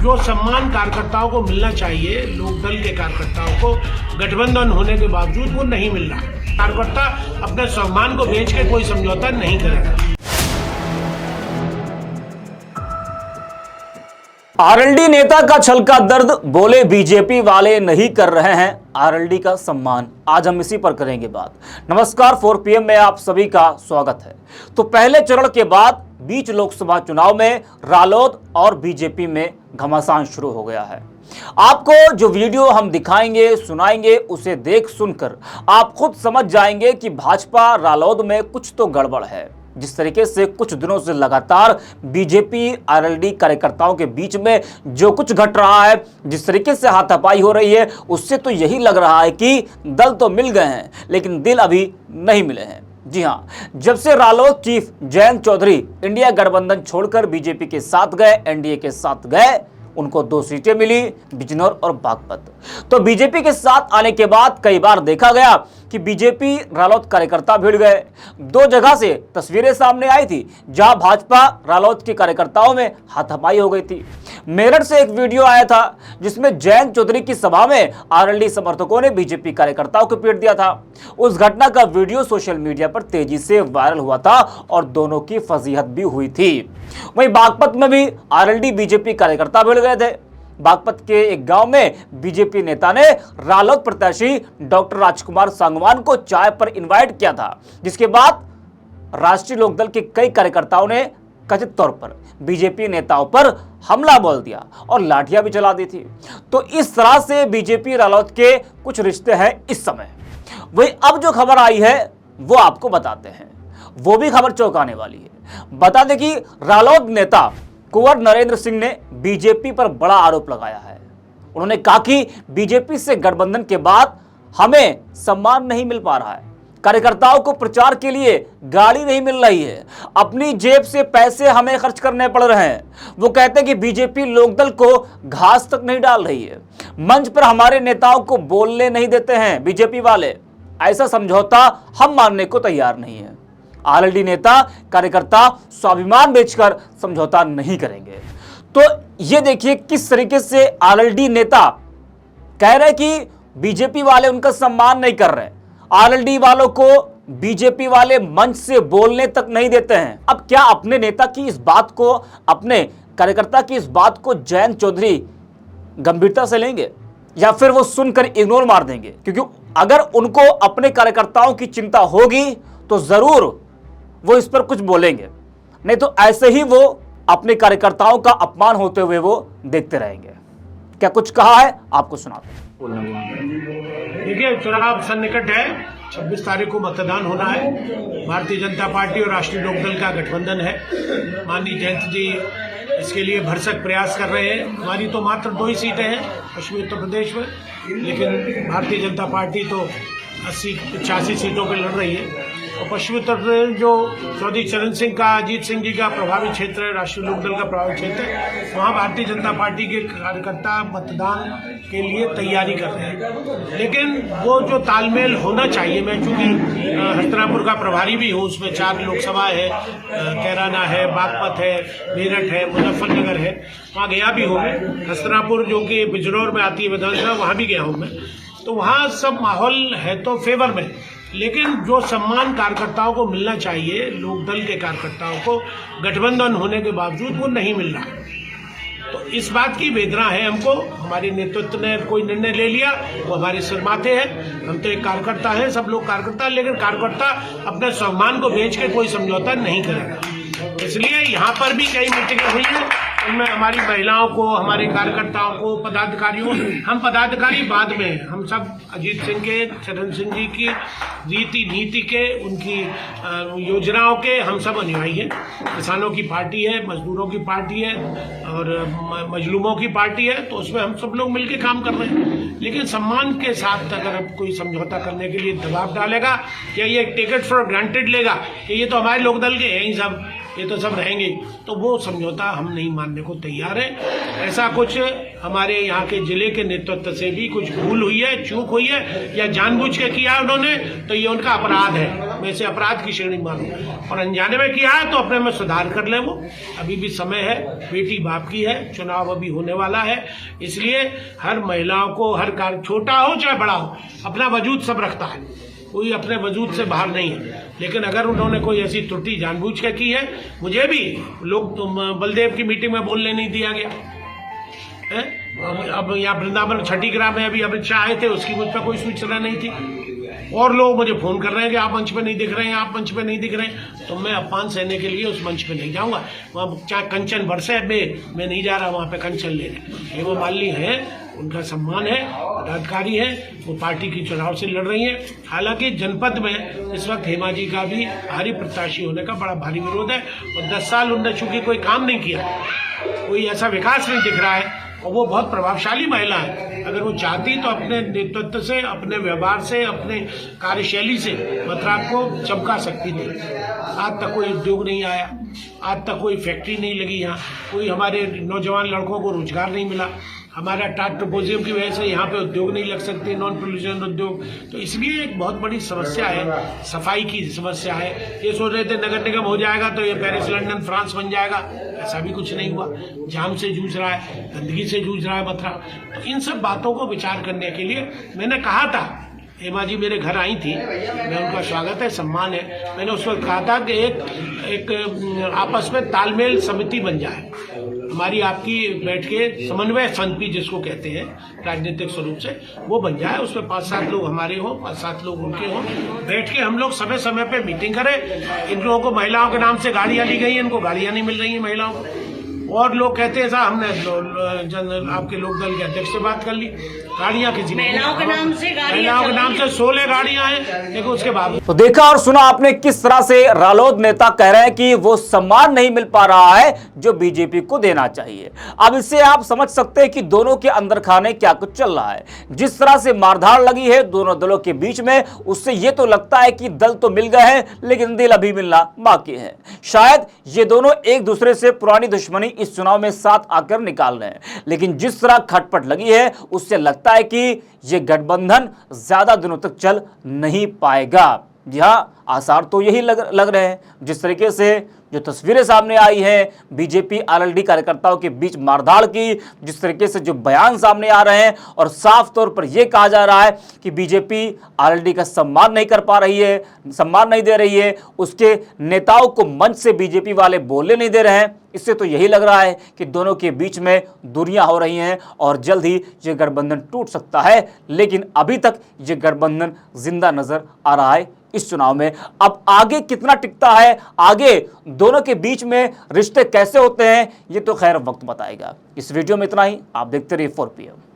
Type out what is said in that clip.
जो सम्मान कार्यकर्ताओं को मिलना चाहिए, लोकदल के कार्यकर्ताओं को गठबंधन होने के बावजूद वो नहीं मिल रहा। कार्यकर्ता अपने सम्मान को बेच के कोई समझौता नहीं करेगा। आरएलडी नेता का छलका दर्द, बोले बीजेपी वाले नहीं कर रहे हैं आरएलडी का सम्मान। आज हम इसी पर करेंगे बात। नमस्कार, 4 PM में आप सभी का स्वागत है। तो पहले चरण के बाद बीच लोकसभा चुनाव में रालोद और बीजेपी में घमासान शुरू हो गया है। आपको जो वीडियो हम दिखाएंगे, सुनाएंगे, उसे देख सुनकर आप खुद समझ जाएंगे कि भाजपा रालोद में कुछ तो गड़बड़ है। जिस तरीके से कुछ दिनों से लगातार बीजेपी आरएलडी कार्यकर्ताओं के बीच में जो कुछ घट रहा है, जिस तरीके से हाथापाई हो रही है, उससे तो यही लग रहा है कि दल तो मिल गए हैं लेकिन दिल अभी नहीं मिले हैं। जी हां, जब से रालोद चीफ जयंत चौधरी इंडिया गठबंधन छोड़कर बीजेपी के साथ गए, एनडीए के साथ गए, उनको 2 सीटें मिली, बिजनौर और बागपत। तो बीजेपी के साथ आने के बाद कई बार देखा गया कि बीजेपी रालोद कार्यकर्ता भिड़ गए। 2 जगह से तस्वीरें सामने आई थी जहां भाजपा रालोद के कार्यकर्ताओं में हाथापाई हो गई थी। मेरठ से एक वीडियो आया था जिसमें जयंत चौधरी की सभा में आरएलडी समर्थकों ने बीजेपी कार्यकर्ताओं को पीट दिया था। उस घटना का वीडियो सोशल मीडिया पर तेजी से वायरल हुआ था और दोनों की फजीहत भी हुई थी। वहीं बागपत में भी आरएलडी बीजेपी कार्यकर्ता भिड़ गए थे। बागपत के एक गांव में बीजेपी नेता ने रालोद प्रत्याशी डॉक्टर राजकुमार सांगवान को चाय पर इनवाइट किया था, जिसके बाद राष्ट्रीय लोकदल के कई कार्यकर्ताओं ने कथित तौर पर बीजेपी नेताओं पर हमला बोल दिया और लाठियां भी चला दी थी। तो इस तरह से बीजेपी रालोद के कुछ रिश्ते हैं इस समय। वही अब जो खबर आई है वो आपको बताते हैं, वो भी खबर चौंकाने वाली है। बता दें कि रालोद नेता कुंवर नरेंद्र सिंह ने बीजेपी पर बड़ा आरोप लगाया है। उन्होंने कहा कि बीजेपी से गठबंधन के बाद हमें सम्मान नहीं मिल पा रहा है, कार्यकर्ताओं को प्रचार के लिए गाड़ी नहीं मिल रही है, अपनी जेब से पैसे हमें खर्च करने पड़ रहे हैं। वो कहते हैं कि बीजेपी लोकदल को घास तक नहीं डाल रही है, मंच पर हमारे नेताओं को बोलने नहीं देते हैं बीजेपी वाले। ऐसा समझौता हम मानने को तैयार नहीं है। आरएलडी नेता कार्यकर्ता स्वाभिमान बेचकर समझौता नहीं करेंगे। तो ये देखिए किस तरीके से आरएलडी नेता कह रहे कि बीजेपी वाले उनका सम्मान नहीं कर रहे, आरएलडी वालों को बीजेपी वाले मंच से बोलने तक नहीं देते हैं। अब क्या अपने नेता की इस बात को, अपने कार्यकर्ता की इस बात को जयंत चौधरी गंभीरता से लेंगे या फिर वो सुनकर इग्नोर मार देंगे? क्योंकि अगर उनको अपने कार्यकर्ताओं की चिंता होगी तो जरूर वो इस पर कुछ बोलेंगे, नहीं तो ऐसे ही वो अपने कार्यकर्ताओं का अपमान होते हुए वो देखते रहेंगे। क्या कुछ कहा है आपको सुनाते हैं। देखिए, चुनाव सन्निकट है, 26 तारीख को मतदान होना है। भारतीय जनता पार्टी और राष्ट्रीय लोकदल का गठबंधन है। माननीय जयंत जी इसके लिए भरसक प्रयास कर रहे हैं। हमारी तो मात्र 2 ही सीटें हैं पश्चिमी उत्तर प्रदेश में, लेकिन भारतीय जनता पार्टी तो 80-85 सीटों पर लड़ रही है। और पश्चिमी उत्तर प्रदेश जो चौधरी चरण सिंह का, अजीत सिंह जी का प्रभावी क्षेत्र है, राष्ट्रीय लोकदल का प्रभावी क्षेत्र है, वहाँ भारतीय जनता पार्टी के कार्यकर्ता मतदान के लिए तैयारी कर रहे हैं। लेकिन वो जो तालमेल होना चाहिए, मैं चूंकि हस्तिनापुर का प्रभारी भी हूँ, उसमें 4 लोकसभा है, कैराना है, बागपत है, मेरठ है, मुजफ्फरनगर है, वहाँ गया भी हूँ मैं। हस्तिनापुर जो कि बिजनौर में आती है विधानसभा, वहाँ भी गया हूँ मैं। तो वहाँ सब माहौल है तो फेवर में, लेकिन जो सम्मान कार्यकर्ताओं को मिलना चाहिए, लोकदल के कार्यकर्ताओं को गठबंधन होने के बावजूद वो नहीं मिल रहा। तो इस बात की वेदना है हमको। हमारे नेतृत्व ने कोई निर्णय ले लिया, वो हमारे सिर माथे है। हम तो एक कार्यकर्ता हैं, सब लोग कार्यकर्ता, लेकिन कार्यकर्ता अपने सम्मान को बेच के कोई समझौता नहीं करेगा। इसलिए यहाँ पर भी कई मीटिंगें हुई हैं, उनमें हमारी महिलाओं को, हमारे कार्यकर्ताओं को, पदाधिकारियों, हम पदाधिकारी बाद में, हम सब अजीत सिंह के, चरण सिंह जी की रीति नीति के, उनकी योजनाओं के हम सब अनुयायी हैं। किसानों की पार्टी है, मजदूरों की पार्टी है और मजलूमों की पार्टी है, तो उसमें हम सब लोग मिलकर काम कर रहे हैं। लेकिन सम्मान के साथ अगर कोई समझौता करने के लिए दबाव डालेगा या ये टेक इट फॉर ग्रांटेड लेगा कि ये तो हमारे लोकदल के हैं ही सब, ये तो सब रहेंगे, तो वो समझौता हम नहीं मानने को तैयार है। ऐसा कुछ हमारे यहाँ के जिले के नेतृत्व से भी कुछ भूल हुई है, चूक हुई है या जानबूझ के किया उन्होंने, तो ये उनका अपराध है, मैं इसे अपराध की श्रेणी मानूं। और अनजाने में किया है तो अपने में सुधार कर ले। वो अभी भी समय है, बेटी बाप की है, चुनाव अभी होने वाला है, इसलिए हर महिलाओं को, हर कार्य छोटा हो चाहे बड़ा हो, अपना वजूद सब रखता है, कोई अपने वजूद से बाहर नहीं है। लेकिन अगर उन्होंने कोई ऐसी त्रुटि जानबूझ के की है, मुझे भी लोग बलदेव की मीटिंग में बोलने नहीं दिया गया है। अब यहाँ वृंदावन छठी ग्राम में अभी अमित शाह आए थे, उसकी मुझ पर कोई सूचना नहीं थी, और लोग मुझे फोन कर रहे हैं कि आप मंच पे नहीं दिख रहे हैं, आप मंच पे नहीं दिख रहे हैं, तो मैं अपमान सहने के लिए उस मंच पे नहीं जाऊंगा। वहाँ चाहे कंचन बरसे मैं नहीं जा रहा वहाँ पे कंचन लेने। हेमा मालिनी है, उनका सम्मान है, पदाधिकारी है, वो पार्टी की चुनाव से लड़ रही हैं। हालांकि जनपद में इस वक्त हेमा जी का भी भारी प्रत्याशी होने का बड़ा भारी विरोध है, और 10 साल उन्होंने चूंकि कोई काम नहीं किया, कोई ऐसा विकास नहीं दिख रहा है, और वो बहुत प्रभावशाली महिला है। अगर वो चाहती तो अपने नेतृत्व से, अपने व्यवहार से, अपने कार्यशैली से मथुरा को चमका सकती थी। आज तक कोई उद्योग नहीं आया, आज तक कोई फैक्ट्री नहीं लगी, यहाँ कोई हमारे नौजवान लड़कों को रोजगार नहीं मिला, हमारा टाट ट्रोपोजियम की वजह से यहाँ पे उद्योग नहीं लग सकते, नॉन पोल्यूशन उद्योग। तो इसलिए एक बहुत बड़ी समस्या है, सफाई की समस्या है। ये सोच रहे थे नगर निगम हो जाएगा तो ये पेरिस, लंदन, फ्रांस बन जाएगा, ऐसा भी कुछ नहीं हुआ। जाम से जूझ रहा है, गंदगी से जूझ रहा है मथुरा। तो इन सब बातों को विचार करने के लिए मैंने कहा था, हेमा जी मेरे घर आई थी, मैं उनका स्वागत है, सम्मान है, मैंने उस वक्त कहा था कि एक आपस में तालमेल समिति बन जाए, हमारी आपकी बैठ के समन्वय समिति जिसको कहते हैं राजनीतिक स्वरूप से, वो बन जाए, उसमें 5-7 लोग हमारे हों, 5-7 लोग उनके हों, बैठ के हम लोग समय समय पे मीटिंग करें। इन लोगों को महिलाओं के नाम से गाड़ियां ली गई हैं, इनको गाड़ियां नहीं मिल रही हैं महिलाओं को, और लोग कहते हैं साहब हमने आपके लोक दल के अध्यक्ष से बात कर ली, गाड़ियां किसी महिलाओं के नाम से 16 गाड़ियां हैं, लेकिन उसके बाद तो देखा और सुना आपने किस तरह से रालोद नेता कह रहे हैं कि वो सम्मान नहीं मिल पा रहा है जो बीजेपी को देना चाहिए। अब इससे आप समझ सकते हैं कि दोनों के अंदर खाने क्या कुछ चल रहा है। जिस तरह से मारधाड़ लगी है दोनों दलों के बीच में, उससे ये तो लगता है कि दल तो मिल गए हैं लेकिन दिल अभी मिलना बाकी है। शायद ये दोनों एक दूसरे से पुरानी दुश्मनी इस चुनाव में साथ आकर निकाल रहे हैं, लेकिन जिस तरह खटपट लगी है उससे लगता है कि ये गठबंधन ज्यादा दिनों तक चल नहीं पाएगा। जी हाँ, आसार तो यही लग रहे हैं। जिस तरीके से जो तस्वीरें सामने आई हैं बीजेपी आरएलडी कार्यकर्ताओं के बीच मारधाड़ की, जिस तरीके से जो बयान सामने आ रहे हैं और साफ तौर पर यह कहा जा रहा है कि बीजेपी आरएलडी का सम्मान नहीं कर पा रही है, सम्मान नहीं दे रही है, उसके नेताओं को मंच से बीजेपी वाले बोलने नहीं दे रहे हैं, इससे तो यही लग रहा है कि दोनों के बीच में दूरियां हो रही हैं और जल्द ही ये गठबंधन टूट सकता है। लेकिन अभी तक ये गठबंधन जिंदा नजर आ रहा है इस चुनाव में। अब आगे कितना टिकता है, आगे दोनों के बीच में रिश्ते कैसे होते हैं, ये तो खैर वक्त बताएगा। इस वीडियो में इतना ही। आप देखते रहिए 4PM।